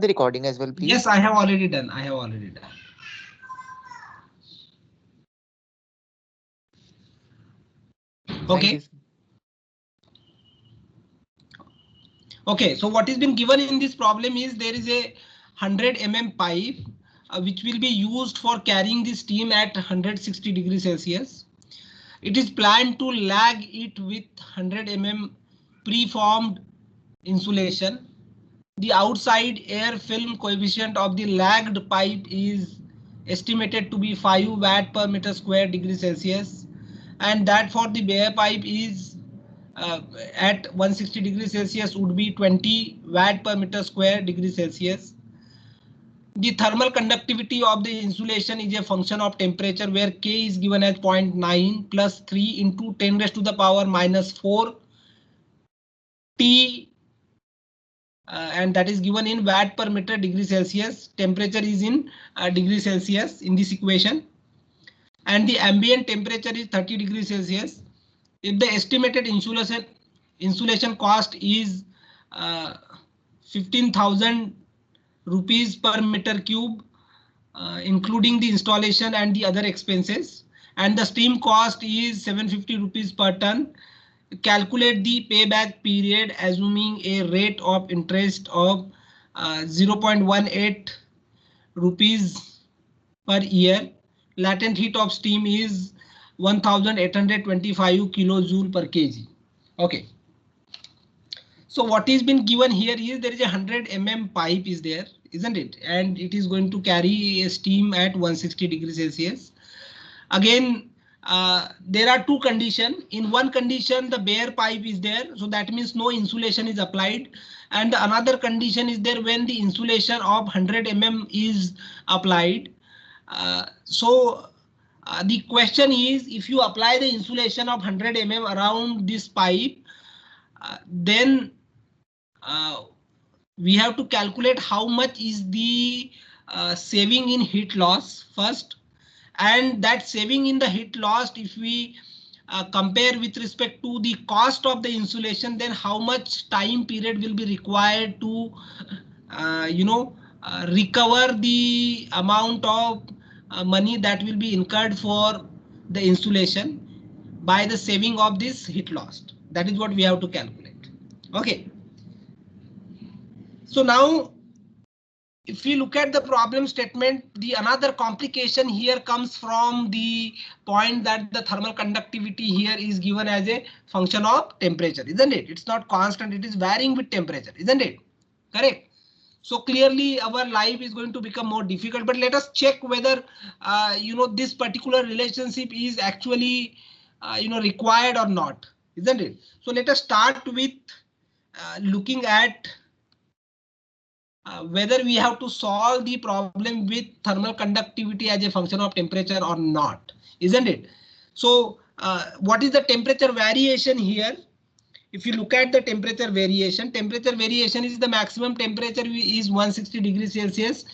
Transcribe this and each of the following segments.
the recording as well, Yes, please? I have already done. I have already done. Thank Okay. you. Okay. So what has been given in this problem is there is a 100 pipe which will be used for carrying the steam at 160 degrees Celsius. It is planned to lag it with 100 preformed insulation. The outside air film coefficient of the lagged pipe is estimated to be 5 watt per meter square degree Celsius, and that for the bare pipe is at 160 degrees Celsius would be 20 watt per meter square degree Celsius. The thermal conductivity of the insulation is a function of temperature, where K is given as 0.9 plus 3 into 10 raised to the power minus 4 T, and that is given in watt per meter degree Celsius. Temperature is in degree Celsius in this equation, and the ambient temperature is 30 degrees Celsius. If the estimated insulation cost is 15,000 rupees per meter cube, including the installation and the other expenses, and the steam cost is 750 rupees per ton. Calculate the payback period assuming a rate of interest of 0.18 rupees per year. Latent heat of steam is 1825 kilojoule per kg. Okay. So what is been given here is there is a 100 pipe is there, isn't it? And it is going to carry a steam at 160 degrees Celsius. Again, there are two conditions. In one condition, the bare pipe is there, so that means no insulation is applied. And another condition is there when the insulation of 100 is applied. The question is, if you apply the insulation of 100 around this pipe, then we have to calculate how much is the saving in heat loss first, and that saving in the heat loss, if we compare with respect to the cost of the insulation, then how much time period will be required to recover the amount of money that will be incurred for the insulation by the saving of this heat loss. That is what we have to calculate. Okay. So now, if we look at the problem statement, the another complication here comes from the point that the thermal conductivity here is given as a function of temperature, isn't it? It's not constant, it is varying with temperature, isn't it? Correct. So clearly our life is going to become more difficult, but let us check whether this particular relationship is actually required or not, isn't it? So let us start with looking at whether we have to solve the problem with thermal conductivity as a function of temperature or not, isn't it? So what is the temperature variation here? If you look at the temperature variation is the maximum temperature is 160 degrees Celsius,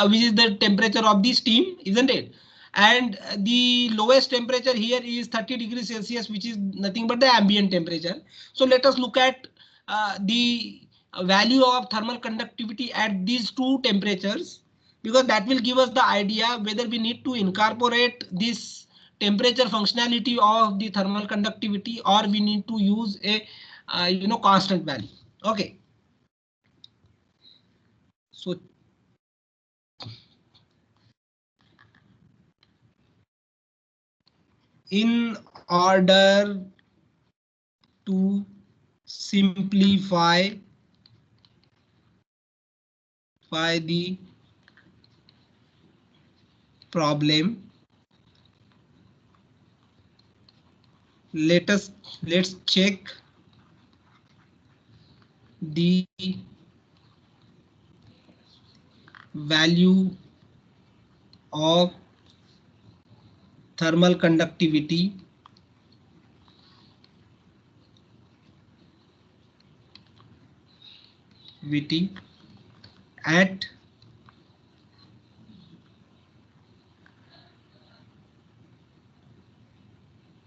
which is the temperature of the steam, isn't it? And the lowest temperature here is 30 degrees Celsius, which is nothing but the ambient temperature. So let us look at the value of thermal conductivity at these two temperatures, because that will give us the idea whether we need to incorporate this temperature functionality of the thermal conductivity or we need to use a constant value. Okay. So in order to simplify the problem, let's check the value of thermal conductivity at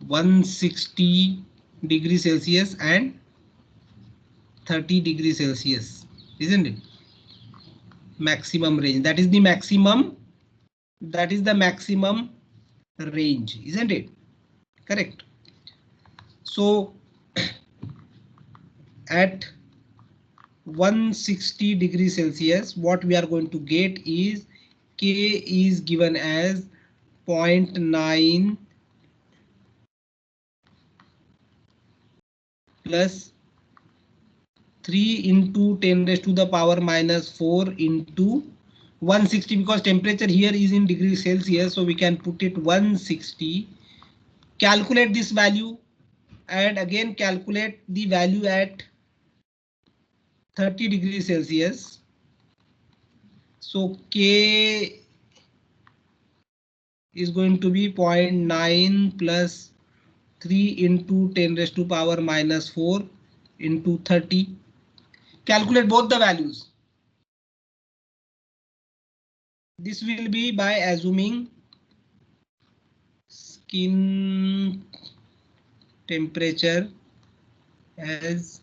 160 degrees Celsius and 30 degrees Celsius, isn't it? maximum range. That is the maximum. That is the maximum range, isn't it? Correct. So at 160 degrees Celsius, what we are going to get is K is given as 0.9 plus 3 into 10 raised to the power minus 4 into 160, because temperature here is in degrees Celsius, so we can put it 160. Calculate this value and again calculate the value at 30 degrees Celsius. So K is going to be 0.9 plus 3 into 10 raised to power minus 4 into 30. Calculate both the values. This will be by assuming skin temperature as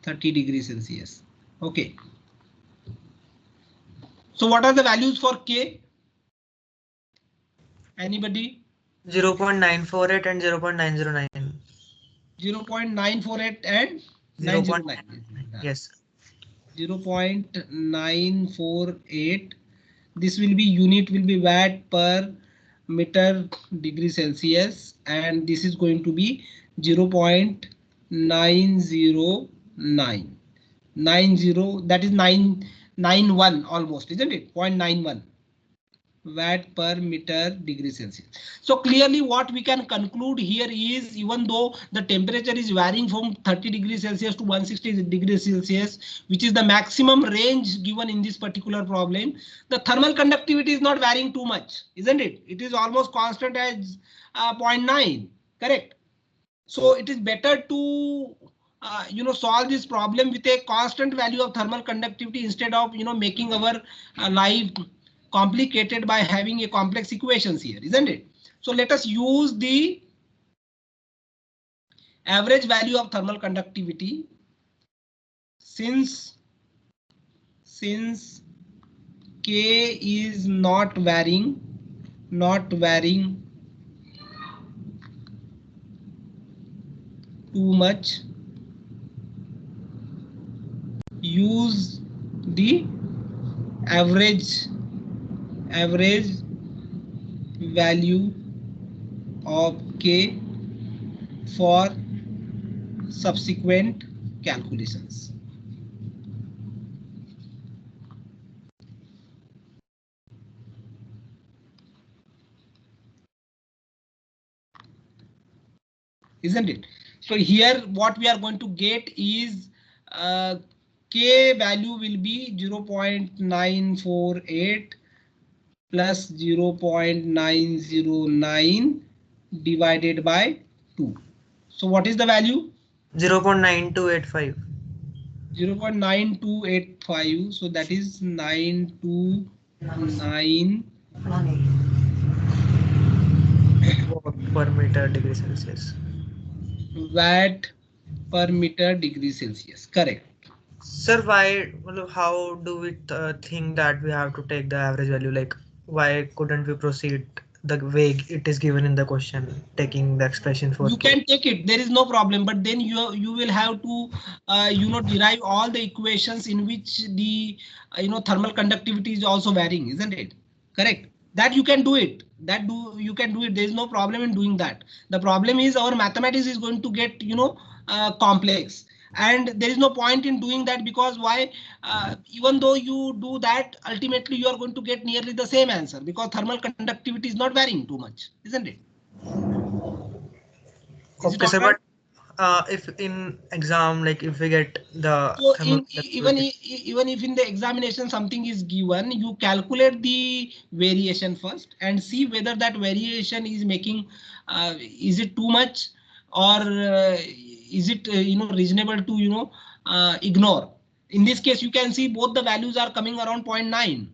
30 degrees Celsius. Okay. So what are the values for K? Anybody? 0.948 and 0.909. 0.948 and 909. Yes. 0.948. This will be unit will be watt per meter degree Celsius, and this is going to be 0.909. 90, that is 991 almost, isn't it? 0.91 watt per meter degree Celsius. So clearly what we can conclude here is, even though the temperature is varying from 30 degrees Celsius to 160 degrees Celsius, which is the maximum range given in this particular problem, the thermal conductivity is not varying too much, isn't it? It is almost constant as 0.9, correct? So it is better to solve this problem with a constant value of thermal conductivity instead of making our life complicated by having a complex equations here, isn't it? So let us use the average value of thermal conductivity. Since K is not varying too much, use the average value of K for subsequent calculations. Isn't it? So here what we are going to get is K value will be 0.948 plus 0.909 divided by 2. So what is the value? 0.9285. 0.9285. So that is 929 per meter degree Celsius. watt per meter degree Celsius. Correct. Sir, why? How do we think that we have to take the average value? Like, why couldn't we proceed the way it is given in the question, taking the expression for You K? can take it, there is no problem, but then you will have to derive all the equations in which the thermal conductivity is also varying, isn't it? Correct. That you can do it. You can do it. There is no problem in doing that. The problem is our mathematics is going to get complex, and there is no point in doing that, because why? Even though you do that, ultimately you are going to get nearly the same answer, because thermal conductivity is not varying too much, isn't it? Is it Okay, all sir, right? but if in exam, like if we get the So thermal even if in the examination something is given, you calculate the variation first and see whether that variation is making is it too much, or is it reasonable to ignore. In this case, you can see both the values are coming around 0.9,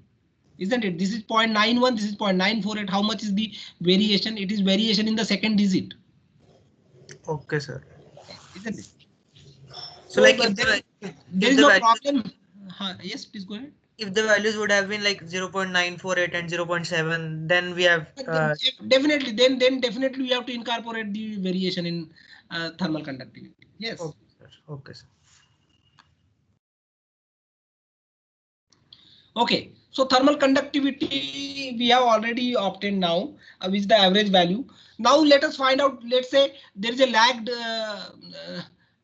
isn't it? This is 0.91, this is 0.948. How much is the variation? It is variation in the second digit, Okay, sir. isn't it? So So like if there if is the no value problem. Yes, please go ahead. if the values would have been like 0.948 and 0.7, then we have Definitely, then definitely we have to incorporate the variation in thermal conductivity. Yes. okay, sir. Okay, sir. Okay, so thermal conductivity we have already obtained now, which is the average value. Now let us find out, let's say there is a lagged,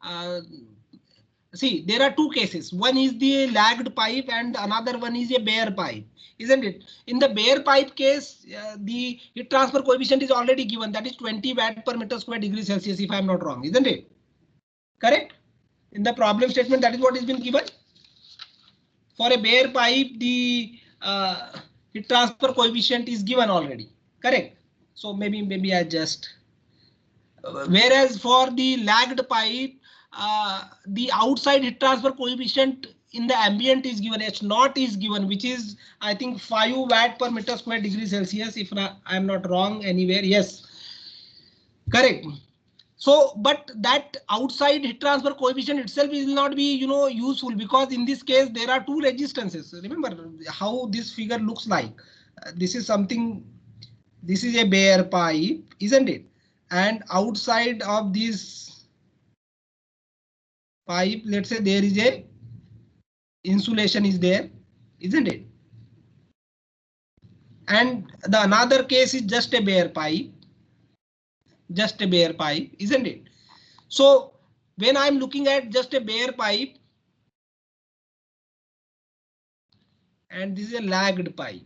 uh, see there are two cases. One is the lagged pipe and another one is a bare pipe, isn't it? In the bare pipe case, the heat transfer coefficient is already given, that is 20 watt per meter square degree Celsius, if I am not wrong, isn't it? Correct? In the problem statement, that is what has been given. For a bare pipe, the heat transfer coefficient is given already. Correct. So maybe I just. Whereas for the lagged pipe, the outside heat transfer coefficient in the ambient is given, H naught is given, which is I think 5 watt per meter square degree Celsius, if I am not wrong anywhere. Yes, correct. So, but that outside heat transfer coefficient itself will not be, useful, because in this case there are two resistances. Remember how this figure looks like. This is something. This is a bare pipe, isn't it? And outside of this pipe, let's say there is a insulation is there, isn't it? And the another case is just a bare pipe, isn't it? So when I'm looking at just a bare pipe, and this is a lagged pipe,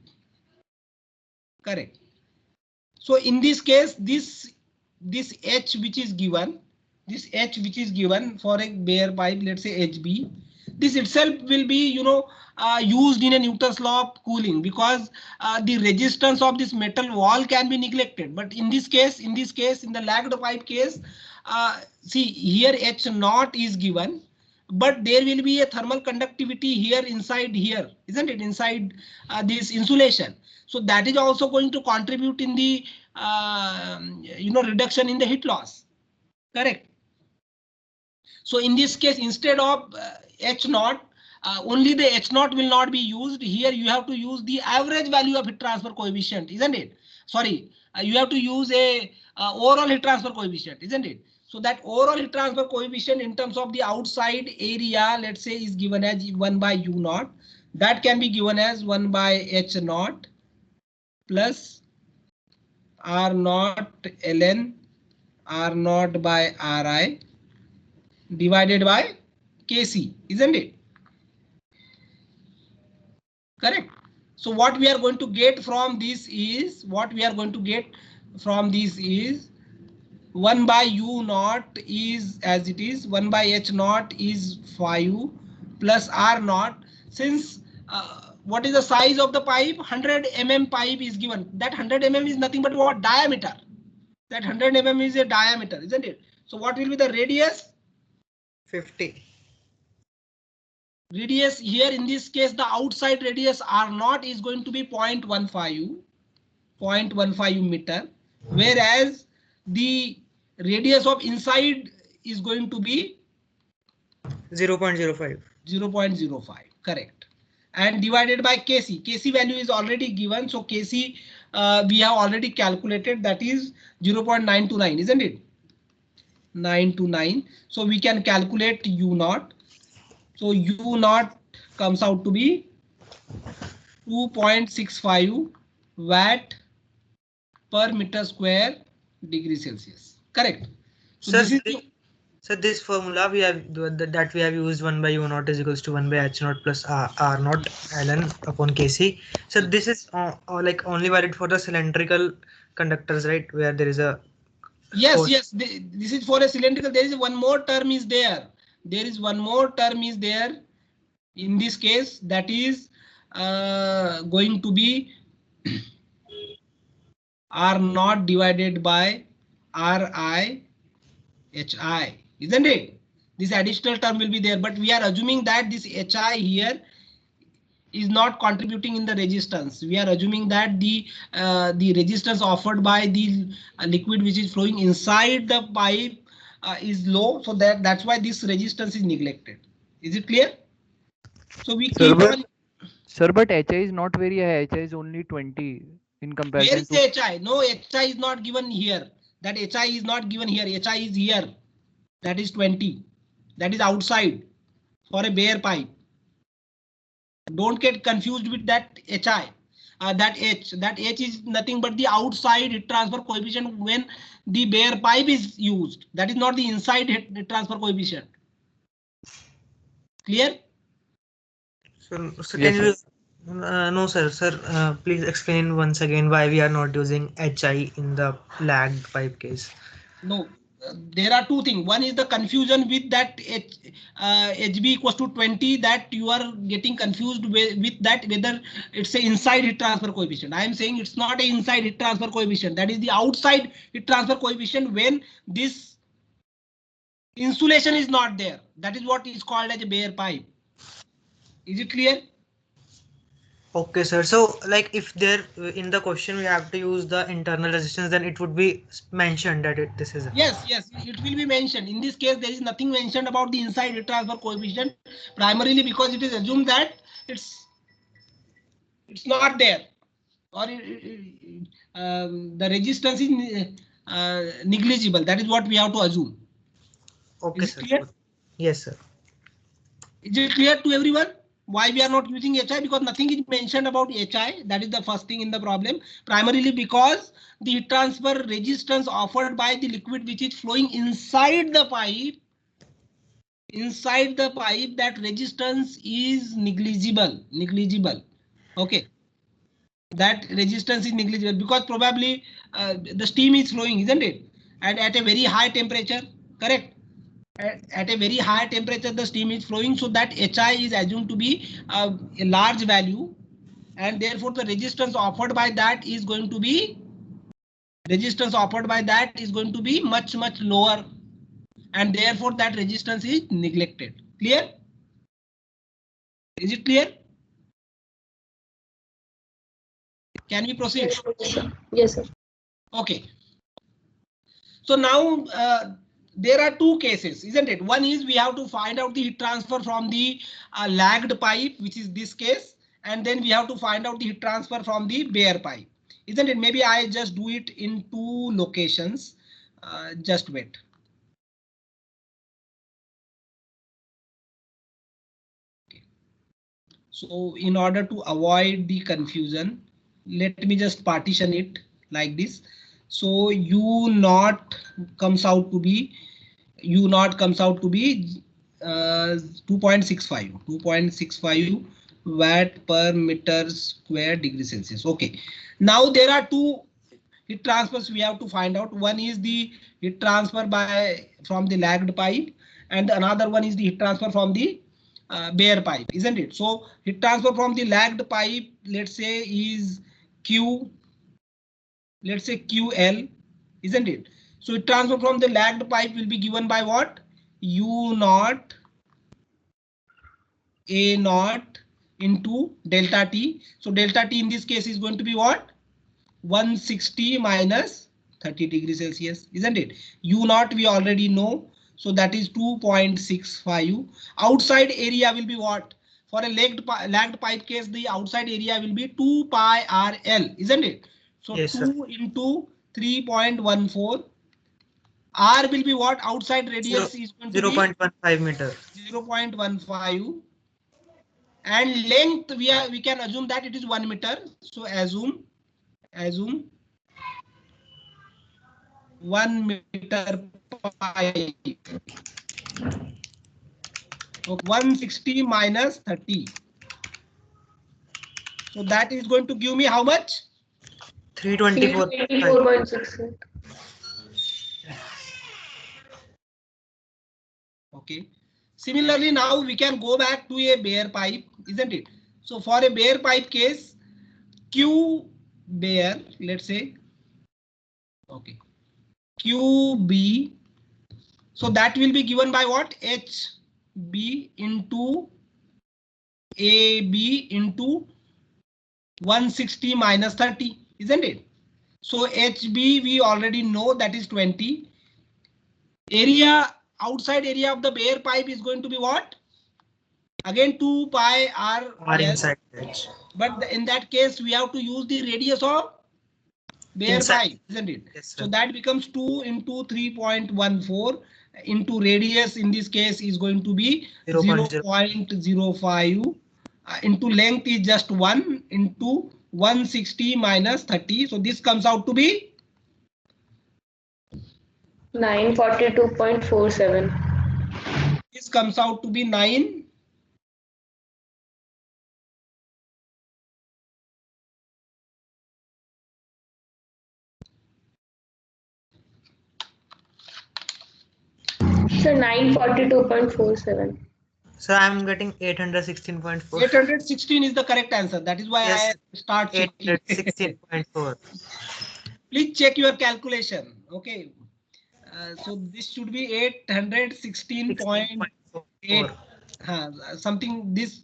correct? So in this case, this H which is given, for a bare pipe, let's say HB, this itself will be used in a Newton's law of cooling, because the resistance of this metal wall can be neglected. But in this case, in the lagged pipe case, see here H naught is given, but there will be a thermal conductivity here inside here, isn't it? Inside this insulation. So that is also going to contribute in the reduction in the heat loss. Correct. So in this case, instead of H naught, only the H naught will not be used. Here you have to use the average value of heat transfer coefficient, isn't it? Sorry, you have to use a overall heat transfer coefficient, isn't it? So that overall heat transfer coefficient in terms of the outside area, let's say, is given as 1 by U naught. That can be given as 1 by H naught plus R naught ln R naught by Ri divided by Kc, isn't it? Correct. So what we are going to get from this is, 1 by U naught is as it is, 1 by H naught is 5 plus R naught. Since what is the size of the pipe? 100 mm pipe is given. That 100 mm is nothing but what? Diameter. That 100 mm is a diameter, isn't it? So what will be the radius? 50. Radius here in this case, the outside radius R naught is going to be 0.15 meter, whereas the radius of inside is going to be 0.05. 0.05, correct. And divided by Kc. Kc value is already given, so Kc we have already calculated, that is 0.929, isn't it? 929. So we can calculate U naught. So U naught comes out to be 2.65 watt per meter square degree Celsius. Correct. So Sir, this is this formula we have that we have used 1 by U naught is equals to 1 by H naught plus R naught ln upon Kc. So this is like only valid for the cylindrical conductors, right? Where there is a yes. This is for a cylindrical. There is one more term is there. In this case, that is going to be R naught divided by Ri Hi, isn't it? This additional term will be there, but we are assuming that this Hi here is not contributing in the resistance. We are assuming that the resistance offered by the liquid which is flowing inside the pipe is low, so that's why this resistance is neglected. Is it clear? So we Sir, keep on. Sir, but HI is not very high. HI is only 20 in Where comparison is to. the HI? No, HI is not given here. That HI is not given here. HI is here. That is 20. That is outside for a bare pipe. Don't get confused with that HI. That H is nothing but the outside heat transfer coefficient when the bare pipe is used. That is not the inside heat transfer coefficient. Clear? So can Yes, you? sir. No, sir. Sir, please explain once again why we are not using HI in the lagged pipe case. No, there are two things. One is the confusion with that HB equals to 20, that you are getting confused with that whether it's a inside heat transfer coefficient. I am saying it's not a inside heat transfer coefficient. That is the outside heat transfer coefficient when this insulation is not there. That is what is called as a bare pipe. Is it clear? Okay, sir. So, like, if there in the question we have to use the internal resistance, then it would be mentioned that this is. Yes, it will be mentioned. In this case, there is nothing mentioned about the inside heat transfer coefficient, primarily because it is assumed that it's not there, or the resistance is negligible. That is what we have to assume. Okay, Is it sir. clear? Yes, sir. Is it clear to everyone? Why we are not using HI? Because nothing is mentioned about HI. That is the first thing in the problem. Primarily because the heat transfer resistance offered by the liquid which is flowing inside the pipe, that resistance is negligible. Okay, that resistance is negligible because probably the steam is flowing, isn't it? And at a very high temperature, correct? At a very high temperature the steam is flowing, so that HI is assumed to be a large value, and therefore the resistance offered by that is going to be much lower, and therefore that resistance is neglected. Clear? Is it clear? Can we proceed? Yes, sir. Okay. So now there are two cases, isn't it? One is we have to find out the heat transfer from the lagged pipe, which is this case, and then we have to find out the heat transfer from the bare pipe, isn't it? Maybe I just do it in two locations. Just wait. Okay. So in order to avoid the confusion, let me just partition it like this. So U naught comes out to be 2.65 watt per meter square degree Celsius. Okay. Now there are two heat transfers we have to find out. One is the heat transfer from the lagged pipe, and another one is the heat transfer from the bare pipe, isn't it? So heat transfer from the lagged pipe, let's say, is QL, isn't it? So heat transfer from the lagged pipe will be given by what? U naught A naught into delta T. So delta T in this case is going to be what? 160 minus 30 degrees Celsius, isn't it? U naught we already know. So that is 2.65. Outside area will be what? For a lagged pipe case, the outside area will be 2 pi RL, isn't it? So Yes, 2 sir. into 3.14. R will be what? Outside radius is going to be 0.15 meter. 0.15, and length we can assume that it is 1 meter. So assume 1 meter pipe. Okay, 160 minus 30. So that is going to give me how much? 324.5. 84.68. Okay. Similarly, now we can go back to a bare pipe, isn't it? So for a bare pipe case, Q bare, let's say, okay, QB. So that will be given by what? HB into AB into 160 minus 30, isn't it? So HB we already know, that is 20. Outside area of the bare pipe is going to be what? Again 2 pi r R l, inside edge. but in that case we have to use the radius of bare Inside. pipe, isn't it? Yes, sir. So that becomes 2 into 3.14 into radius in this case is going to be 0.05 into length is just 1 into 160 minus 30. So this comes out to be 942.47. this comes out to be 9. So 942.47. So I'm getting 816.4. 816 is the correct answer. That is why Yes, I start checking. 816.4. Please check your calculation. Okay. So this should be 816.8. 16.4. Something this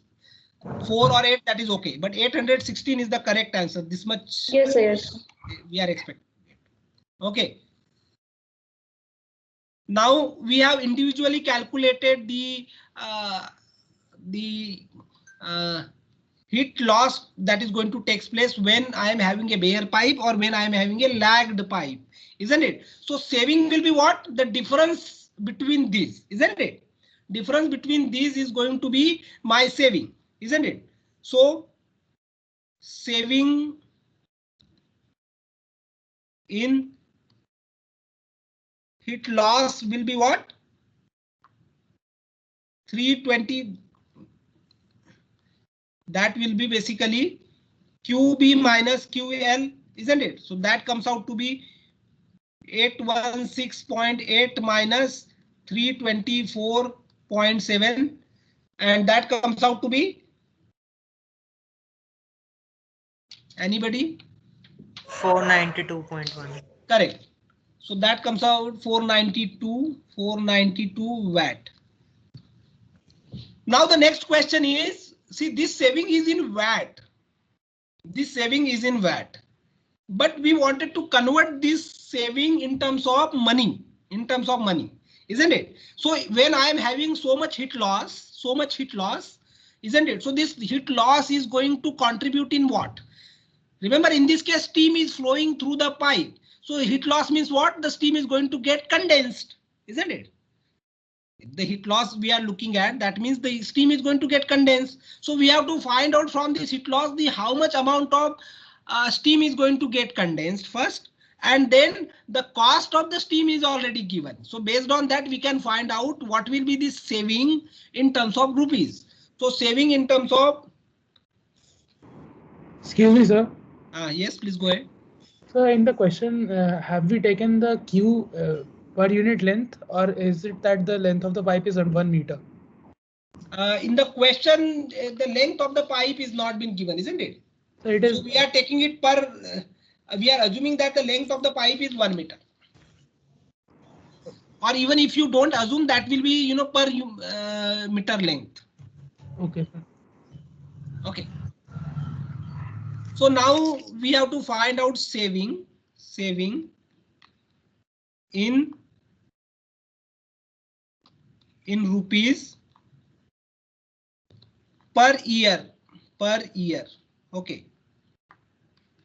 4 or 8, that is okay. But 816 is the correct answer. This much Yes, sir, yes. we are expecting. Okay. Now we have individually calculated the heat loss that is going to take place when I am having a bare pipe or when I am having a lagged pipe, isn't it? So saving will be what? The difference between these, isn't it? Difference between these is going to be my saving, isn't it? So saving in heat loss will be what? 320. That will be basically QB minus QL, isn't it? So that comes out to be 816.8 minus 324.7, and that comes out to be anybody? 492.1. Correct. So that comes out 492 watt. Now the next question is, see, this saving is in watt. This saving is in watt. But we wanted to convert this saving in terms of money, isn't it? So when I am having so much heat loss, isn't it? So this heat loss is going to contribute in what? Remember, in this case, steam is flowing through the pipe. So heat loss means what? The steam is going to get condensed, isn't it? The heat loss we are looking at, that means the steam is going to get condensed. So we have to find out from this heat loss the how much amount of steam is going to get condensed first, and then the cost of the steam is already given. So based on that we can find out what will be the saving in terms of rupees. So saving in terms of Excuse me, sir. yes, please go ahead. So in the question, have we taken the Q per unit length, or is it that the length of the pipe is on 1 meter? In the question, the length of the pipe is not been given, isn't it? So it is. So we are taking it per. We are assuming that the length of the pipe is 1 meter. Or even if you don't assume, that will be, you know, per meter length. Okay, sir. Okay. So now we have to find out saving in rupees per year. Okay.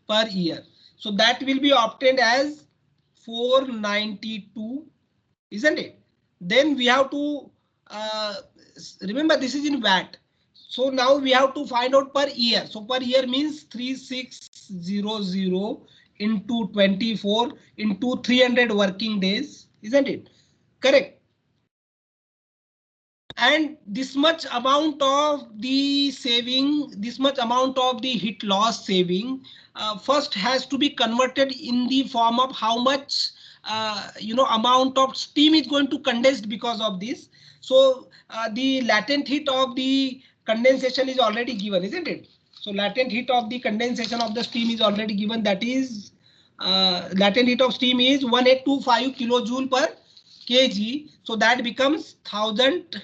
Per year. So that will be obtained as 492, isn't it? Then we have to remember this is in watt. So now we have to find out per year. So per year means 3600 into 24 into 300 working days, isn't it? Correct. And this much amount of the saving, this much amount of the heat loss saving first has to be converted in the form of how much amount of steam is going to condense because of this. So the latent heat of the condensation is already given, isn't it? So latent heat of the condensation of the steam is already given. That is latent heat of steam is 1825 kilojoule per kg. So that becomes 1000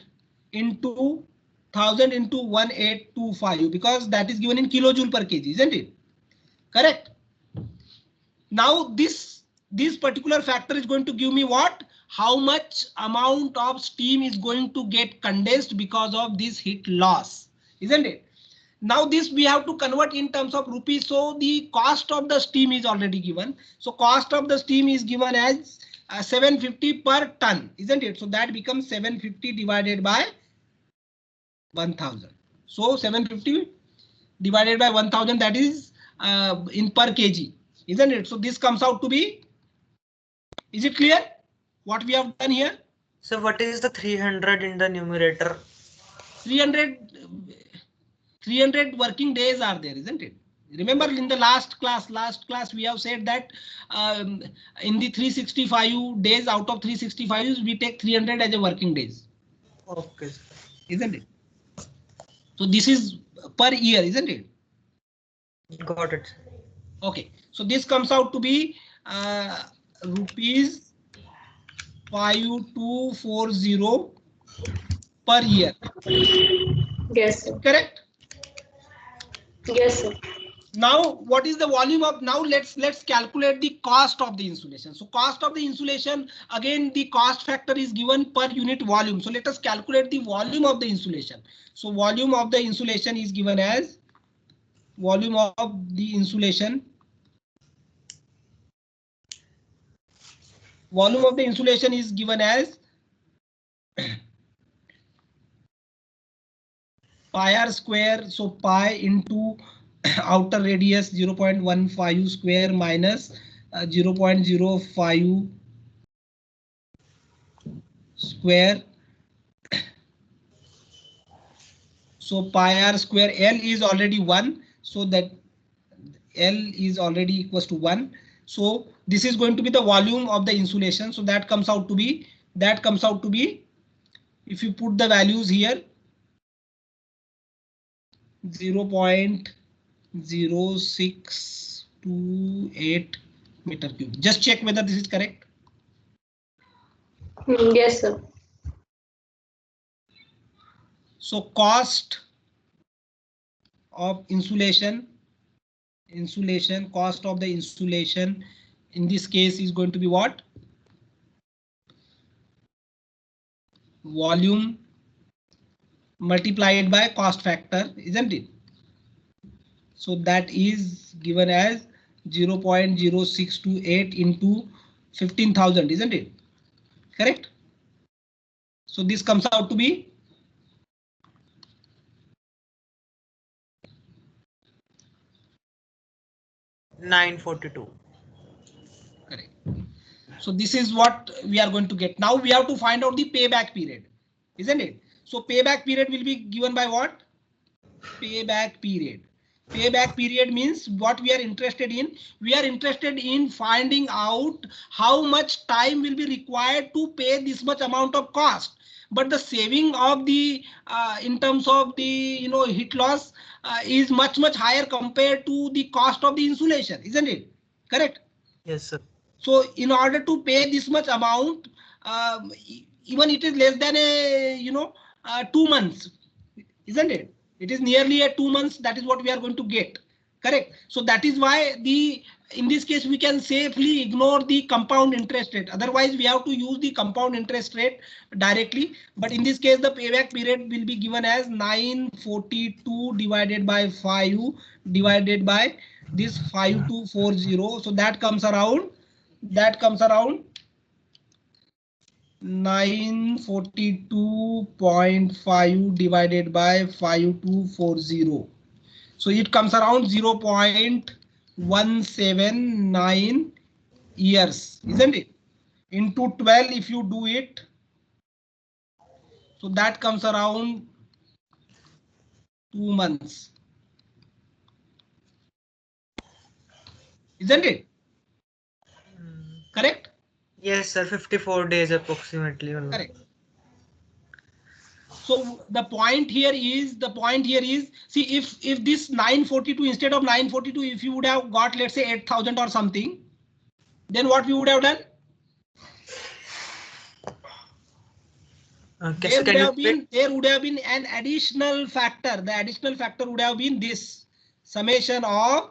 into 1825, because that is given in kilojoule per kg, isn't it? Correct. Now this particular factor is going to give me what? how much amount of steam is going to get condensed because of this heat loss, isn't it? Now this we have to convert in terms of rupees. So the cost of the steam is already given. So cost of the steam is given as 750 per ton, isn't it? So that becomes 750 divided by 1000. So 750 divided by 1000, that is in per kg, isn't it? So this comes out to be, is it clear what we have done here? So what is the 300 in the numerator? 300 working days are there, isn't it? Remember in the last class we have said that in the 365 days, out of 365 we take 300 as a working days. Okay. Isn't it? So this is per year, isn't it? Got it. Okay, so this comes out to be rupees 5240 per year. Yes, sir. Correct? Yes, sir. Now what is the volume of, now let's calculate the cost of the insulation. So cost of the insulation, again the cost factor is given per unit volume. So let us calculate the volume of the insulation. So volume of the insulation is given as volume of the insulation. Volume of the insulation is given as pi r square. So pi into outer radius 0.15 square minus 0.05 square. So pi r square, L is already 1, so that L is already equals to 1. So this is going to be the volume of the insulation. So that comes out to be, if you put the values here, 0.0628 meter cube. Just check whether this is correct. Yes, sir. So cost of insulation, cost of the insulation in this case is going to be what? Volume multiplied by cost factor, isn't it? So that is given as 0.0628 into 15,000, isn't it? Correct? So this comes out to be $942. correct. So this is what we are going to get. Now we have to find out the payback period, isn't it? So payback period will be given by what? Payback period. Payback period means what we are interested in. We are interested in finding out how much time will be required to pay this much amount of cost. But the saving of the in terms of the heat loss is much higher compared to the cost of the insulation, isn't it? Correct? Yes, sir. So in order to pay this much amount, even it is less than a 2 months, isn't it? It is nearly a 2 months. That is what we are going to get. Correct. So that is why in this case we can safely ignore the compound interest rate. Otherwise we have to use the compound interest rate directly. But in this case the payback period will be given as 942 divided by 5 divided by this 5240. So that comes around 942.5 divided by 5240. So it comes around 0.179 years, isn't it? Into 12 if you do it. So that comes around 2 months. Isn't it? Correct? Yes, sir. 54 days approximately. Correct. So the point here is, see if this 942 instead of 942, if you would have got let's say 8,000 or something, then what we would have done? Okay, There would have been an additional factor. The additional factor would have been this summation of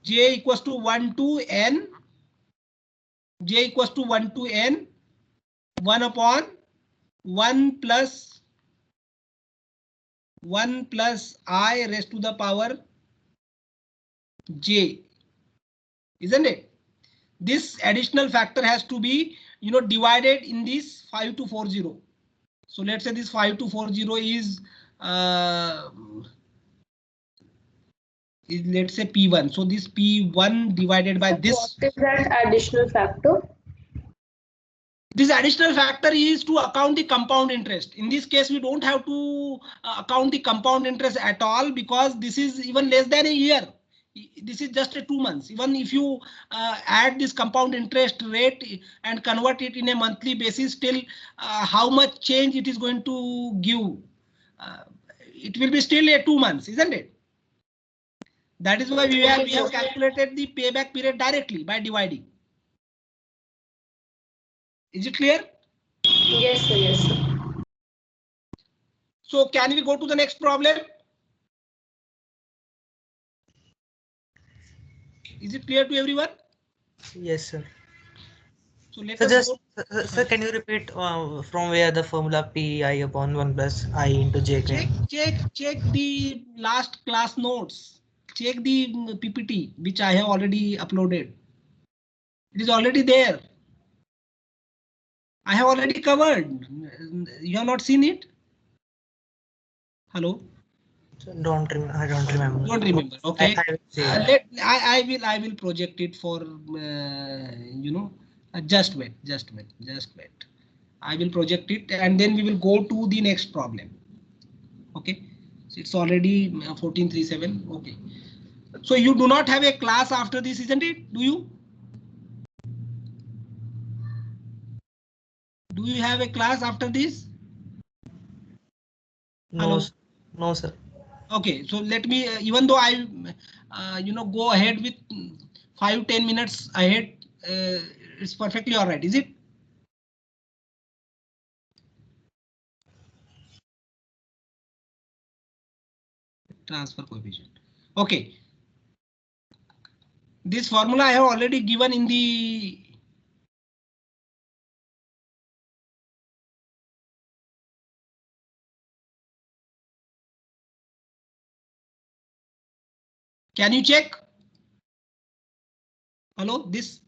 J equals to 1 to N J equals to 1 to n 1 upon 1 plus I raised to the power j, isn't it? This additional factor has to be, divided in this 5240. So let's say this 5240 is let's say P1. So this P1 divided by this. What is that additional factor? This additional factor is to account the compound interest. In this case, we don't have to account the compound interest at all because this is even less than a year. This is just a 2 months. Even if you add this compound interest rate and convert it in a monthly basis, still how much change it is going to give? It will be still a 2 months, isn't it? That is why we have calculated the payback period directly by dividing. Is it clear? Yes, sir. Yes, sir. So can we go to the next problem? Is it clear to everyone? Yes, sir. So let So us just, go. sir, can you repeat from where the formula Pi upon 1 plus I into j came? Check the last class notes. Check the PPT which I have already uploaded. It is already there. I have already covered. You have not seen it? Hello? I don't remember. Don't remember. Okay. I will see. I will project it for just wait. I will project it and then we will go to the next problem. Okay. So it's already 1437. Okay. So you do not have a class after this, isn't it? Do you? Do you have a class after this? No, Hello? sir. No, sir. Okay, so let me, even though I, go ahead with 5-10 minutes ahead, it's perfectly all right, is it? Transfer coefficient. Okay. This formula I have already given in the can you check? Hello, this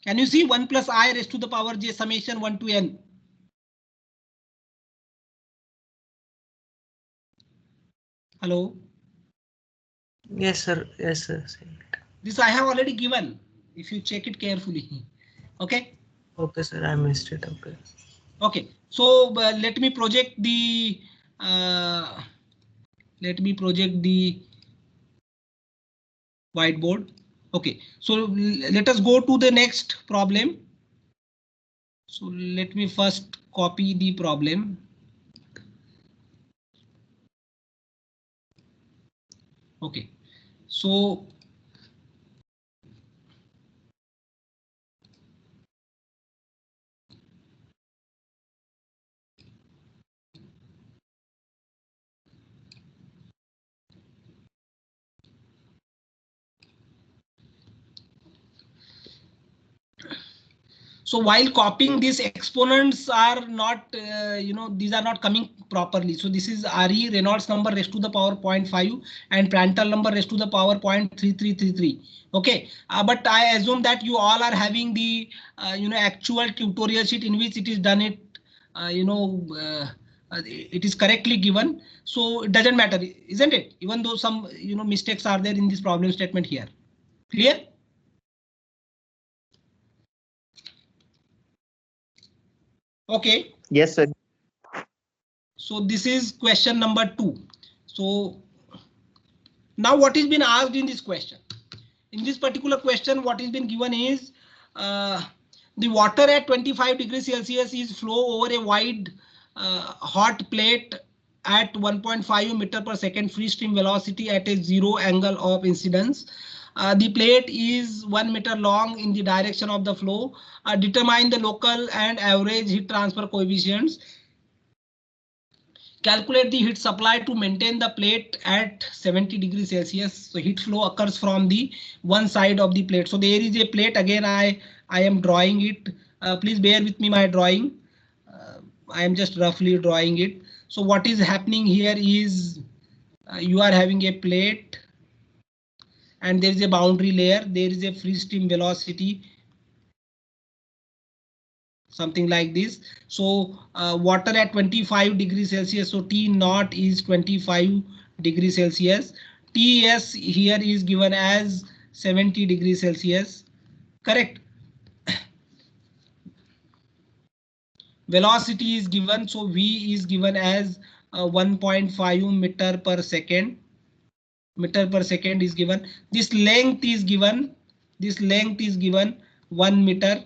can you see 1 plus I raised to the power j summation 1 to n? Hello. Yes, sir. Yes, sir. This I have already given. If you check it carefully. Okay. Okay, sir. I missed it. Okay. Okay. So let me project the whiteboard. Okay, so let us go to the next problem. So let me first copy the problem. Okay, so while copying, these exponents are not, these are not coming properly. So this is RE Reynolds number raised to the power 0.5 and Prandtl number raised to the power 0.3333. Okay, but I assume that you all are having the, actual tutorial sheet in which it is done it, it is correctly given. So it doesn't matter, isn't it? Even though some, mistakes are there in this problem statement here. Clear? Okay. Yes, sir. So this is question number 2. So now what is been asked in this question? In this particular question, what is been given is the water at 25 degrees Celsius is flow over a wide hot plate at 1.5 meter per second free stream velocity at a 0 angle of incidence. The plate is 1 meter long in the direction of the flow. Determine the local and average heat transfer coefficients. calculate the heat supply to maintain the plate at 70 degrees Celsius. So heat flow occurs from the one side of the plate. So there is a plate. Again, I am drawing it. Please bear with me my drawing. I am just roughly drawing it. So what is happening here is you are having a plate and there is a boundary layer. There is a free stream velocity, something like this. So water at 25 degrees Celsius. So T naught is 25 degrees Celsius. Ts here is given as 70 degrees Celsius. Correct. Velocity is given. So V is given as 1.5 meter per second. Meter per second is given. This length is given. This length is given 1 meter.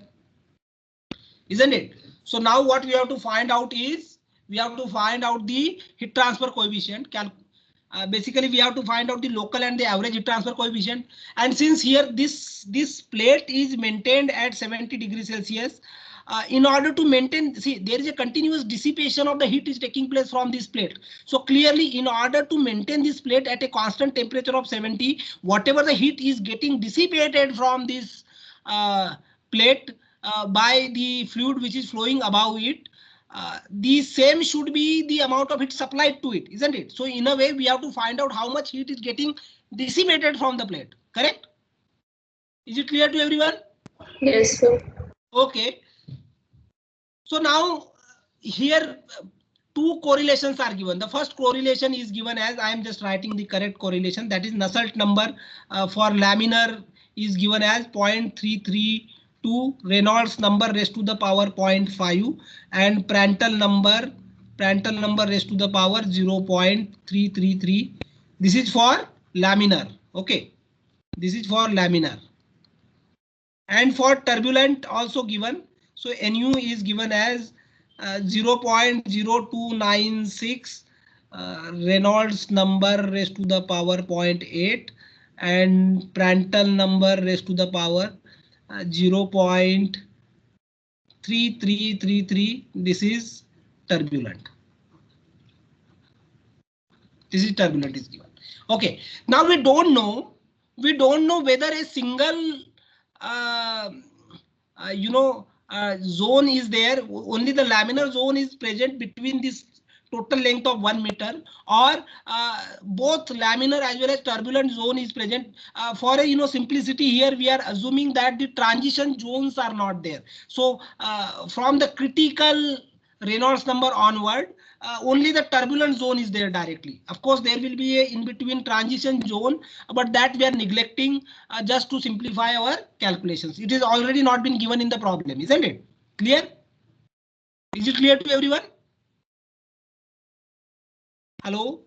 Isn't it? So now what we have to find out is we have to find out the heat transfer coefficient. Basically we have to find out the local and the average heat transfer coefficient. And since here this plate is maintained at 70 degrees Celsius, in order to maintain, see, there is a continuous dissipation of the heat is taking place from this plate. So clearly in order to maintain this plate at a constant temperature of 70, whatever the heat is getting dissipated from this plate by the fluid which is flowing above it, the same should be the amount of heat supplied to it, isn't it? So in a way we have to find out how much heat is getting dissipated from the plate. Correct? Is it clear to everyone? Yes, sir. Okay. So now here two correlations are given. The first correlation is given as, I am just writing the correct correlation, that is Nusselt number for laminar is given as 0.332, Reynolds number raised to the power 0.5 and Prandtl number raised to the power 0.333. This is for laminar. Okay, this is for laminar. And for turbulent also given. So Nu is given as 0.0296, Reynolds number raised to the power 0.8 and Prandtl number raised to the power 0.3333. This is turbulent. This is turbulent is given. Okay. Now we don't know whether a single zone is there, only the laminar zone is present between this total length of 1 meter, or both laminar as well as turbulent zone is present. For a simplicity here we are assuming that the transition zones are not there. So from the critical Reynolds number onward, only the turbulent zone is there directly. Of course, there will be a in between transition zone, but that we are neglecting just to simplify our calculations. It is already not been given in the problem, isn't it? Clear? Is it clear to everyone? Hello?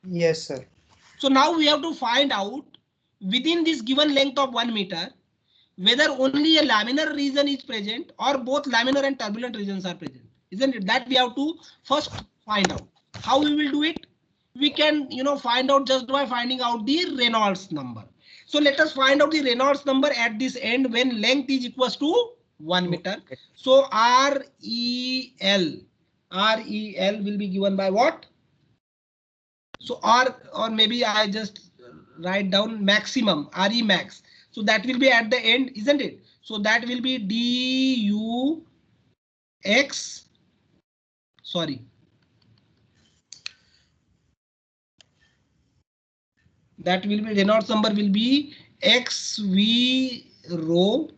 Yes, sir. So now we have to find out within this given length of 1 meter, whether only a laminar region is present or both laminar and turbulent regions are present. Isn't it? That we have to first find out. How we will do it? We can find out just by finding out the Reynolds number. So let us find out the Reynolds number at this end when length is equals to 1 meter. So REL will be given by what? So or maybe I just write down maximum, RE max. So that will be at the end, isn't it? So that will be DUX. Sorry. That will be Reynolds number will be XV rho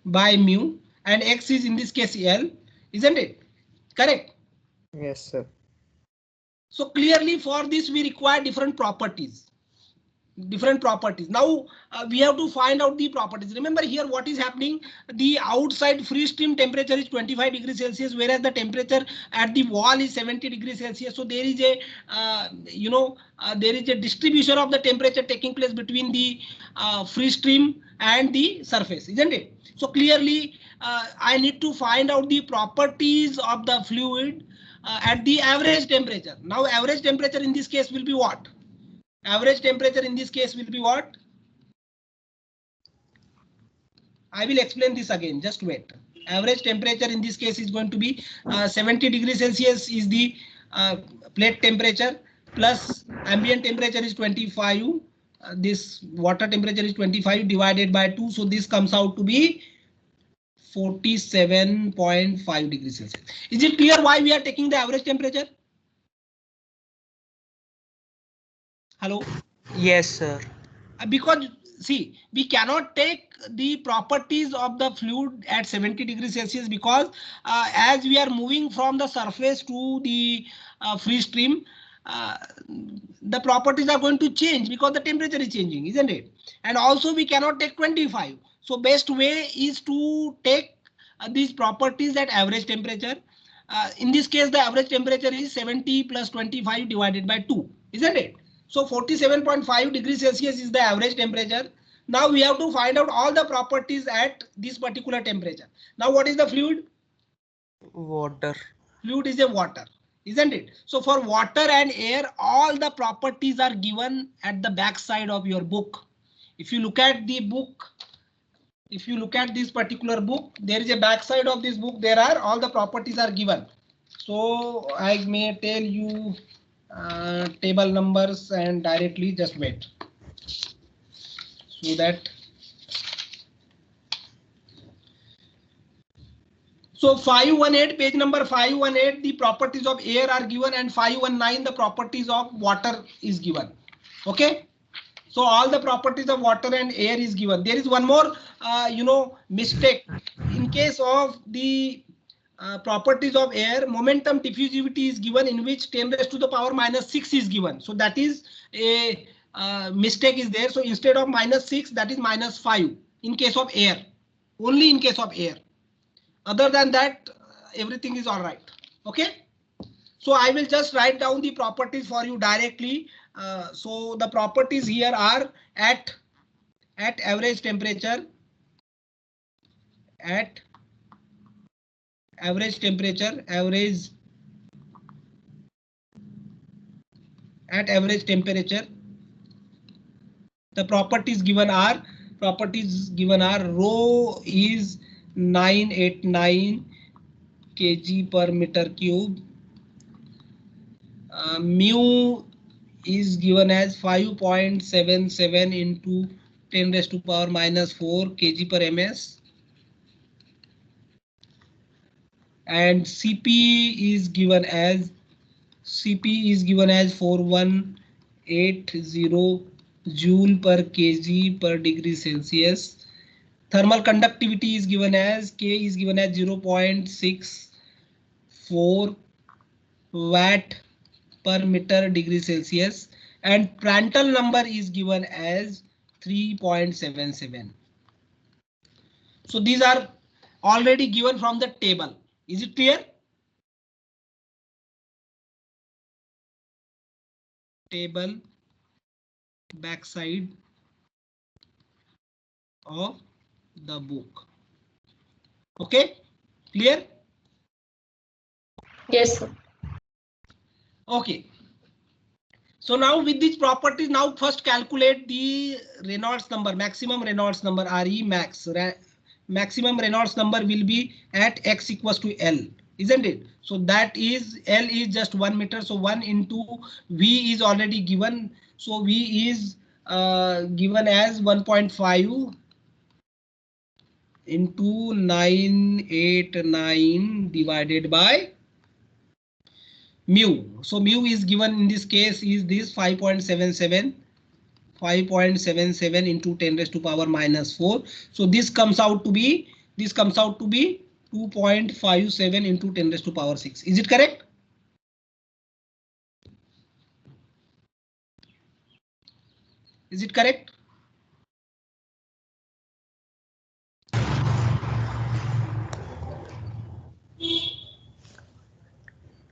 by mu, and X is in this case L, isn't it? Correct? Yes, sir. So clearly for this we require different properties. Now we have to find out the properties. Remember here what is happening, the outside free stream temperature is 25 degrees Celsius, whereas the temperature at the wall is 70 degrees Celsius. So there is a there is a distribution of the temperature taking place between the free stream and the surface, isn't it? So clearly I need to find out the properties of the fluid at the average temperature. Now average temperature in this case will be what? Average temperature in this case will be what? I will explain this again, just wait. Average temperature in this case is going to be 70 degrees Celsius is the plate temperature plus ambient temperature is 25. This water temperature is 25 divided by 2. So this comes out to be 47.5 degrees Celsius. Is it clear why we are taking the average temperature? Hello? Yes, sir. Because see, we cannot take the properties of the fluid at 70 degrees Celsius because as we are moving from the surface to the free stream, the properties are going to change because the temperature is changing, isn't it? And also we cannot take 25. So best way is to take these properties at average temperature. In this case, the average temperature is 70 plus 25 divided by 2, isn't it? So 47.5 degrees Celsius is the average temperature. Now we have to find out all the properties at this particular temperature. Now what is the fluid? Water. Fluid is a water, isn't it? So for water and air, all the properties are given at the back side of your book. If you look at the book, if you look at this particular book, there is a back side of this book. There are all the properties are given. So I may tell you table numbers and directly just wait. So that. So 518, page number 518, the properties of air are given, and 519, the properties of water is given. Okay. So all the properties of water and air is given. There is one more, mistake. In case of the properties of air, momentum diffusivity is given, in which 10 raised to the power minus 6 is given. So that is a mistake is there. So instead of minus 6, that is minus 5 in case of air, only in case of air. Other than that, everything is all right. Okay. So I will just write down the properties for you directly. So the properties here are at average temperature, at average temperature, at average temperature. The properties given are rho is 989 kg per meter cube. Mu is given as 5.77 into 10 raised to power minus 4 kg per ms. And Cp is given as 4180 joule per kg per degree Celsius. Thermal conductivity is given as K is given as 0.64 watt per meter degree Celsius, and Prandtl number is given as 3.77. So these are already given from the table. Is it clear? Table backside of the book. Okay, clear? Yes, sir. Okay. So now with these properties, now first calculate the Reynolds number, maximum Reynolds number, Re max. Maximum Reynolds number will be at x equals to L, isn't it? So that is L is just 1 meter. So 1 into V is already given. So V is given as 1.5 into 989 divided by mu. So mu is given in this case is this 5.77 into 10 raised to power minus 4. So this comes out to be 2.57 into 10 raised to power 6. Is it correct? Is it correct?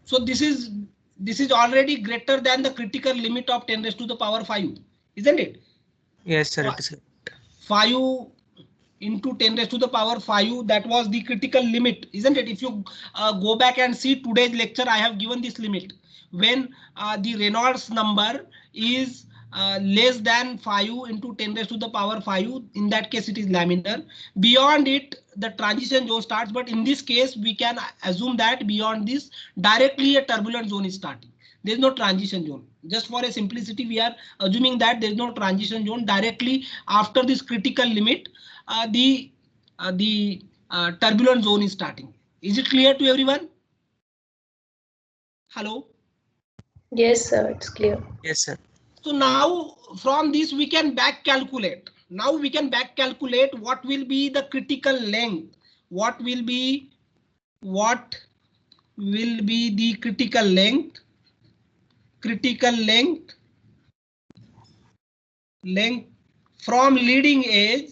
So this is already greater than the critical limit of 10 raised to the power 5, isn't it? Yes, sir. It is. 5 into 10 raised to the power 5, that was the critical limit, isn't it? If you go back and see today's lecture, I have given this limit when the Reynolds number is less than 5 into 10 raised to the power 5, in that case it is laminar. Beyond it, the transition zone starts, but in this case we can assume that beyond this directly a turbulent zone is starting. There is no transition zone. Just for a simplicity, we are assuming that there is no transition zone. Directly after this critical limit, the turbulent zone is starting. Is it clear to everyone? Hello? Yes, sir, it's clear. Yes, sir. So now from this we can back calculate. Now we can back calculate what will be the critical length. What will be the critical length? Critical length from leading edge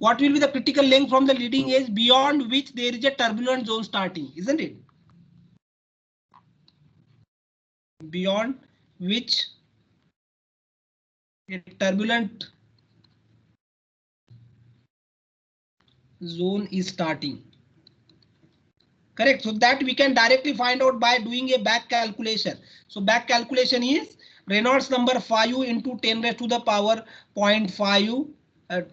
what will be the critical length from the leading edge beyond which there is a turbulent zone starting, isn't it? Beyond which a turbulent zone is starting. Correct. So that we can directly find out by doing a back calculation. So back calculation is Reynolds number 5 into 10 raised to the power 0.5,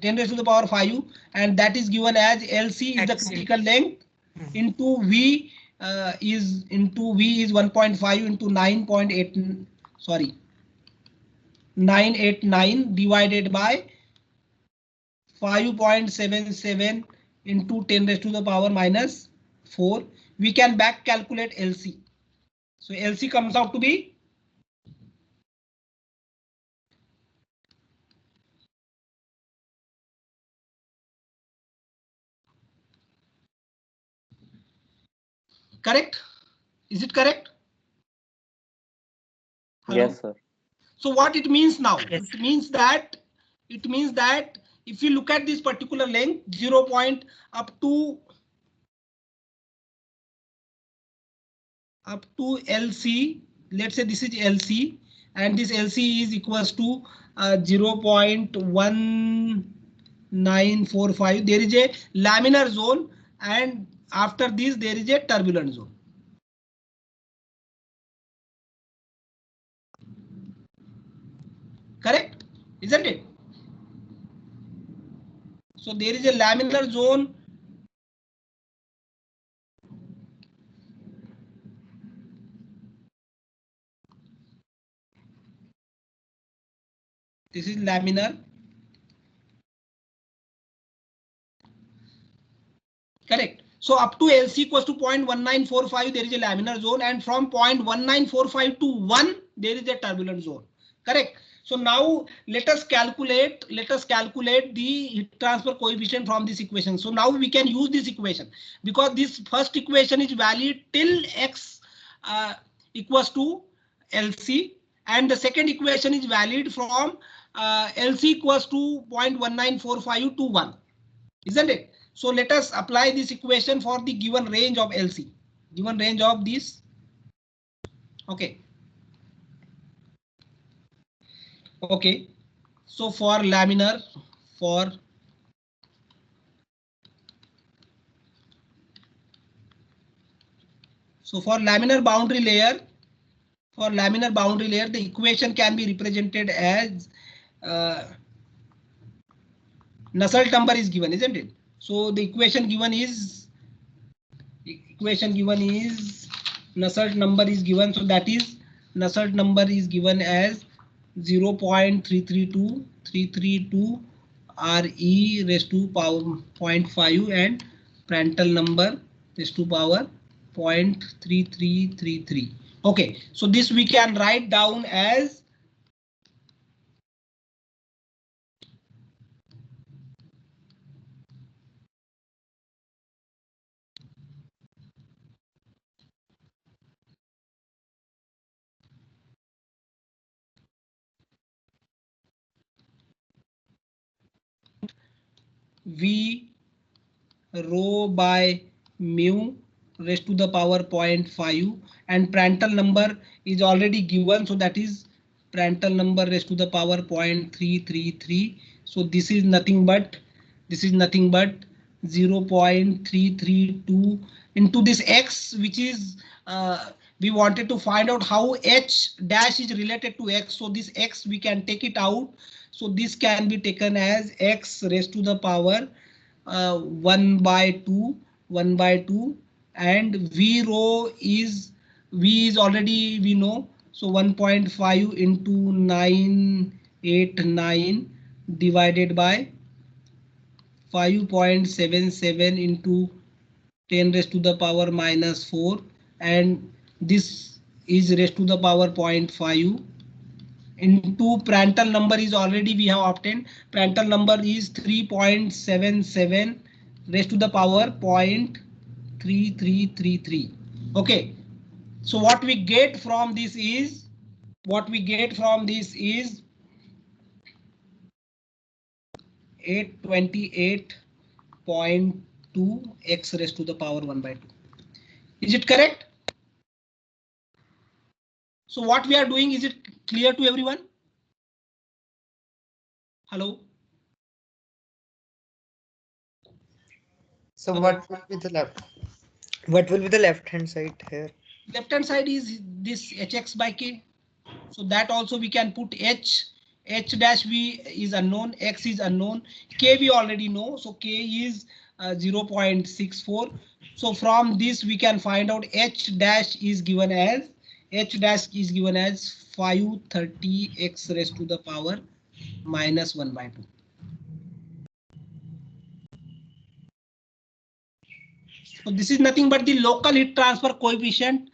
10 raised to the power 5, and that is given as LC is the critical length into V is 1.5 into 9.8, sorry, 989 divided by 5.77 into 10 raised to the power minus 4. We can back calculate LC. So LC comes out to be correct. Is it correct? Hello? Yes, sir. So what it means now? Yes. It means that if you look at this particular length, 0 point up to LC, let's say this is LC, and this LC is equals to 0.1945. There is a laminar zone, and after this there is a turbulent zone. Correct, isn't it? So there is a laminar zone. This is laminar. Correct. So up to LC equals to 0.1945, there is a laminar zone, and from 0.1945 to 1, there is a turbulent zone. Correct. So now let us calculate the heat transfer coefficient from this equation. So now we can use this equation because this first equation is valid till x equals to LC, and the second equation is valid from LC equals to 0.1945 to 1, isn't it? So let us apply this equation for the given range of LC, given range of this. Okay. Okay. So for laminar, for laminar boundary layer, the equation can be represented as Nusselt number is given, isn't it? So the equation given is Nusselt number is given. So that is Nusselt number is given as 0.332 RE raised to power 0.5 and Prandtl number raised to power 0.3333. Okay, so this we can write down as V rho by mu raised to the power 0.5, and Prandtl number is already given, so that is Prandtl number raised to the power 0.333. So this is nothing but This is nothing but 0.332 into this x, which is we wanted to find out how h dash is related to x. So this x we can take it out. So this can be taken as x raised to the power 1 by 2, 1 by 2, and v rho is already we know. So 1.5 into 989 divided by 5.77 into 10 raised to the power minus 4, and this is raised to the power 0.5 into Prandtl number is already we have obtained. Prandtl number is 3.77 raised to the power 0.3333. Okay, so what we get from this is 828.2 x raised to the power 1 by 2. Is it correct? So what we are doing, is it clear to everyone? Hello? So what will be the left? What will be the left hand side here? Left hand side is this hx by k. So that also we can put h dash v is unknown, x is unknown, k we already know. So k is 0.64. So from this we can find out h dash is given as 530 x raised to the power minus 1 by 2. So this is nothing but the local heat transfer coefficient,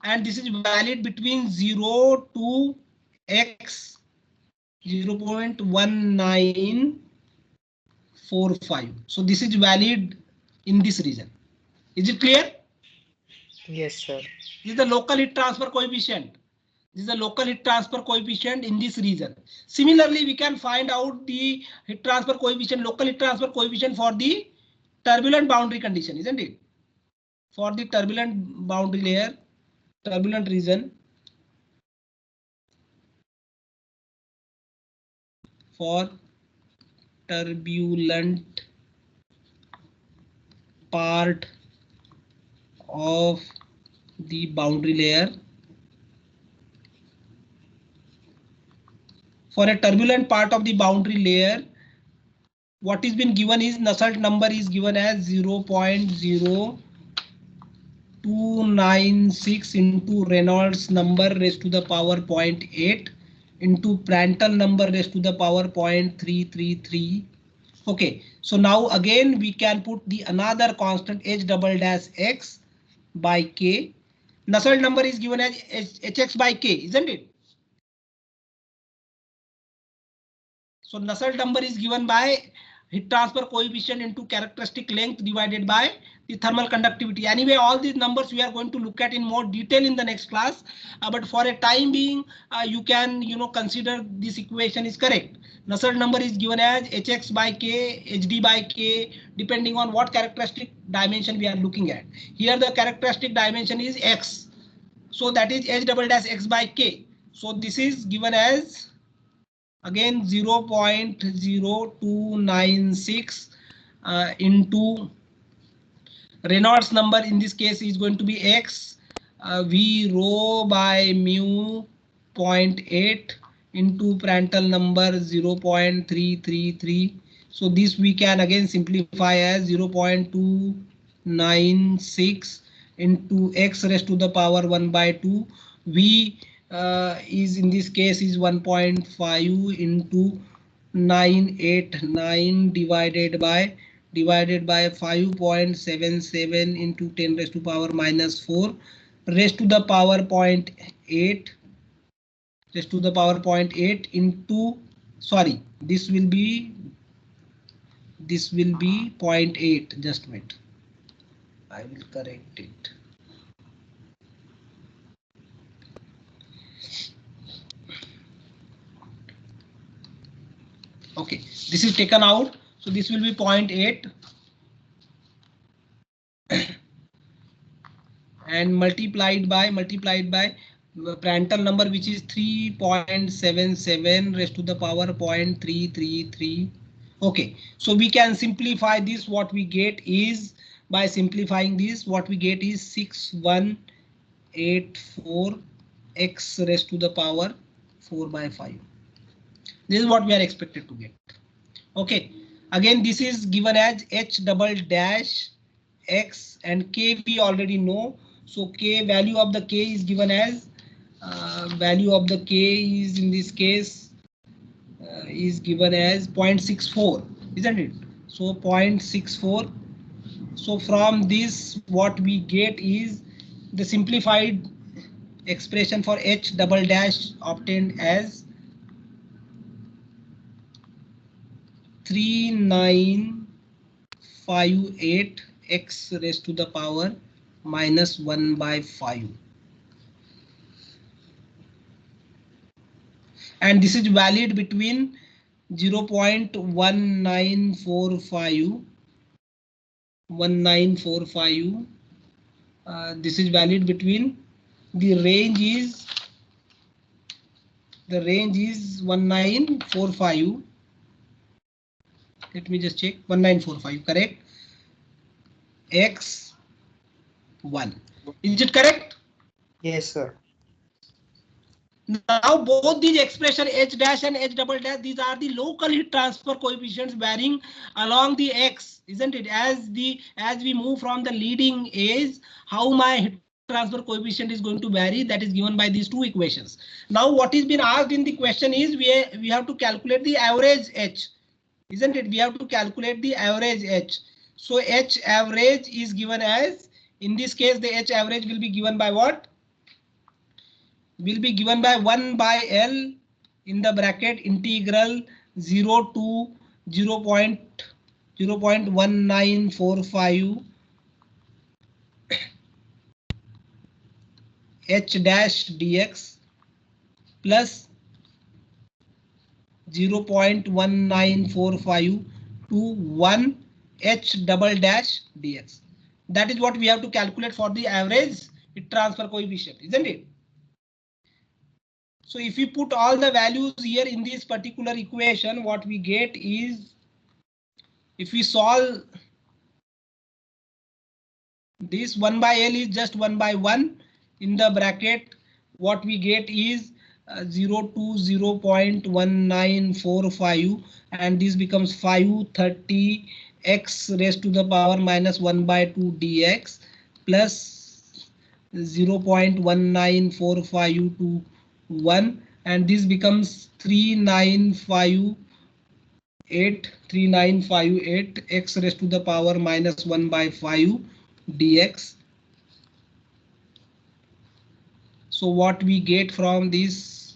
and this is valid between 0 to x 0.1945. So this is valid in this region. Is it clear? Yes, sir. This is the local heat transfer coefficient. This is the local heat transfer coefficient in this region. Similarly, we can find out the heat transfer coefficient, local heat transfer coefficient for the turbulent boundary condition, isn't it? For the turbulent boundary layer, turbulent region, for turbulent part of the boundary layer. For a turbulent part of the boundary layer, what is been given is Nusselt number is given as 0.0296 into Reynolds number raised to the power 0.8 into Prandtl number raised to the power 0.333. Okay, so now again we can put the another constant h double dash x by k. Nusselt number is given as hx by k, isn't it? So Nusselt number is given by heat transfer coefficient into characteristic length divided by the thermal conductivity. Anyway, all these numbers we are going to look at in more detail in the next class. But for a time being, you can consider this equation is correct. Nusselt number is given as hx by k, hd by k, depending on what characteristic dimension we are looking at. Here the characteristic dimension is x. So that is h double dash x by k. So this is given as again 0.0296 into Reynolds number in this case is going to be x, v rho by mu 0.8 into Prandtl number 0.333. So this we can again simplify as 0.296 into x raised to the power 1 by 2. V is in this case is 1.5 into 989 divided by 5.77 into 10 raised to power minus 4 raised to the power 0.8 raised to the power 0.8 into, sorry, this will be 0.8. Just wait, I will correct it. Okay, this is taken out, so this will be 0.8 and multiplied by Prandtl number, which is 3.77 raised to the power 0.333. Okay, so we can simplify this. What we get is, by simplifying this, what we get is 6184 x raised to the power 4 by 5. This is what we are expected to get. Okay, again this is given as h double dash x, and k we already know. So k, value of the k is given as value of the k is in this case is given as 0.64, isn't it? So 0.64. So from this what we get is the simplified expression for h double dash obtained as 3958 x raised to the power minus 1 by 5. And this is valid between 0.1945. This is valid between, the range is 1945. Let me just check. 1945, correct? X1. Is it correct? Yes, sir. Now both these expression h dash and h double dash, these are the local heat transfer coefficients varying along the x, isn't it? As we move from the leading edge, how my heat transfer coefficient is going to vary, that is given by these two equations. Now what is been asked in the question is we have to calculate the average h, isn't it? We have to calculate the average h. So h average is given as, in this case the h average will be given by what? Will be given by 1 by L in the bracket integral 0 to 0.1945 h dash dx plus 0.1945 to 1 h double dash dx. That is what we have to calculate for the average heat transfer coefficient, isn't it? So if we put all the values here in this particular equation, what we get is, if we solve this, 1 by L is just 1 by 1 in the bracket, what we get is 0 to 0.1945, and this becomes 530 x raised to the power minus 1 by 2 dx plus 0.1945 to 1, and this becomes 3958 x raised to the power minus 1 by 5 dx. So what we get from this,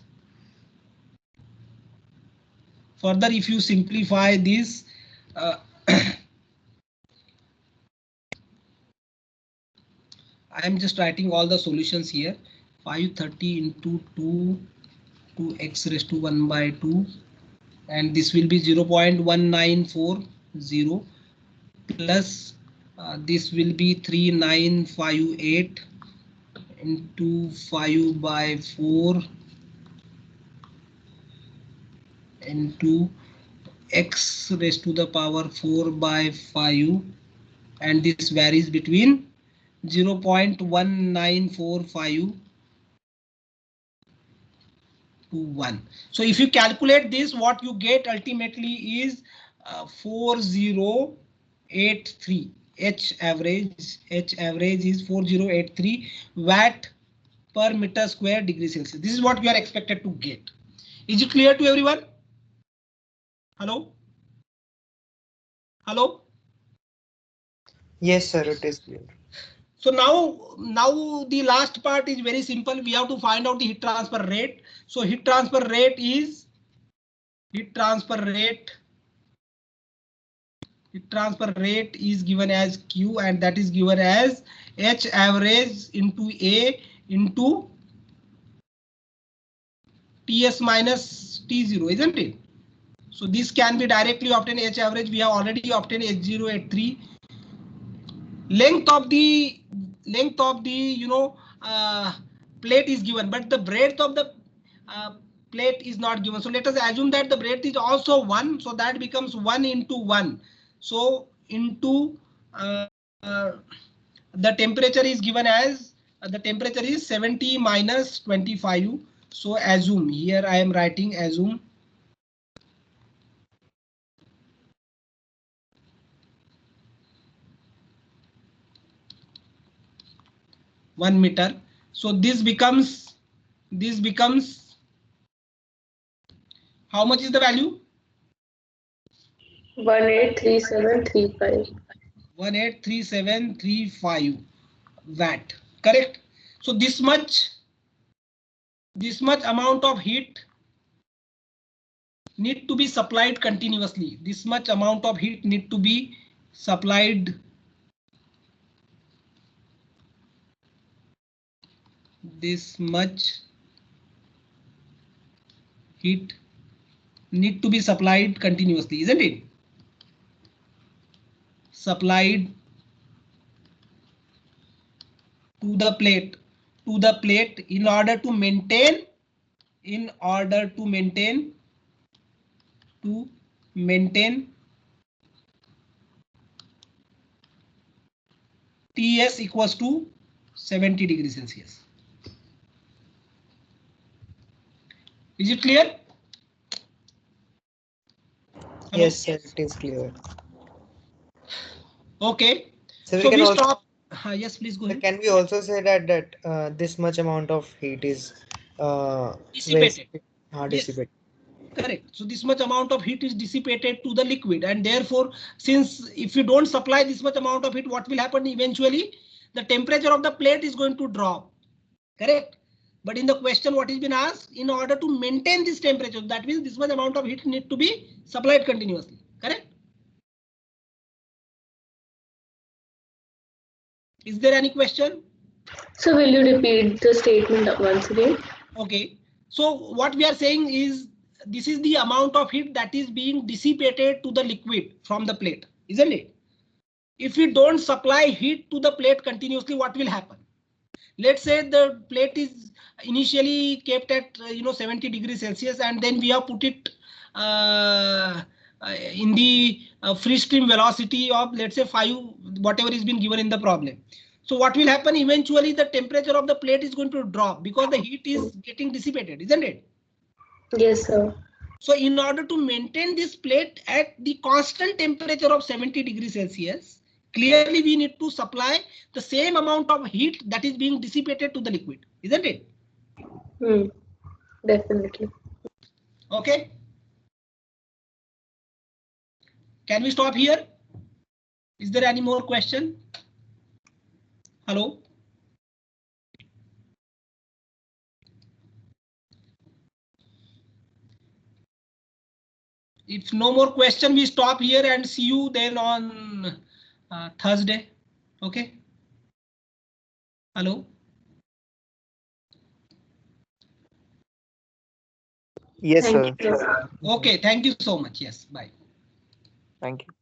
further if you simplify this, I am just writing all the solutions here. 530 into 2 to x raised to 1 by 2, and this will be 0.1940 plus this will be 3958 into 5 by 4 into x raised to the power 4 by 5, and this varies between 0.1945 to 1. So if you calculate this, what you get ultimately is 4083. H average is 4083 watt per meter square degree Celsius. This is what we are expected to get. Is it clear to everyone? Hello? Hello? Yes, sir, it is clear. So now the last part is very simple. We have to find out the heat transfer rate. So heat transfer rate is given as Q, and that is given as H average into A into Ts minus T0, isn't it? So this can be directly obtained. H average we have already obtained H0 at 3. Length of the plate is given, but the breadth of the plate is not given. So let us assume that the breadth is also 1. So that becomes 1 into 1. So into the temperature is given as the temperature is 70 minus 25. So assume, here I am writing assume 1 meter. So this becomes how much is the value? 183735. 183735 watt, correct? So this much amount of heat need to be supplied continuously. This much amount of heat need to be supplied this much heat need to be supplied continuously, isn't it? Supplied to the plate in order to maintain Ts equals to 70 degrees Celsius. Is it clear? Hello? Yes, sir, it is clear. Okay. So So we can we also stop. Yes, please go ahead. can we also say that this much amount of heat is Dissipated. Yes. dissipated. Correct. So this much amount of heat is dissipated to the liquid, and therefore, since if you don't supply this much amount of heat, what will happen eventually? The temperature of the plate is going to drop. Correct. But in the question, what has been asked, in order to maintain this temperature, that means this much amount of heat need to be supplied continuously. Correct. Is there any question? So will you repeat the statement once again? Okay. So what we are saying is this is the amount of heat that is being dissipated to the liquid from the plate, isn't it? If we don't supply heat to the plate continuously, what will happen? Let's say the plate is initially kept at 70 degrees Celsius, and then we have put it in the free stream velocity of, let's say, 5, whatever is been given in the problem. So what will happen eventually? The temperature of the plate is going to drop because the heat is getting dissipated, isn't it? Yes, sir. So in order to maintain this plate at the constant temperature of 70 degrees Celsius, clearly we need to supply the same amount of heat that is being dissipated to the liquid, isn't it? Definitely. Okay. Can we stop here? Is there any more question? Hello? If no more question, we stop here and see you then on Thursday. Okay. Hello. Yes, Thank sir. you. Okay. Thank you so much. Yes. Bye. Thank you.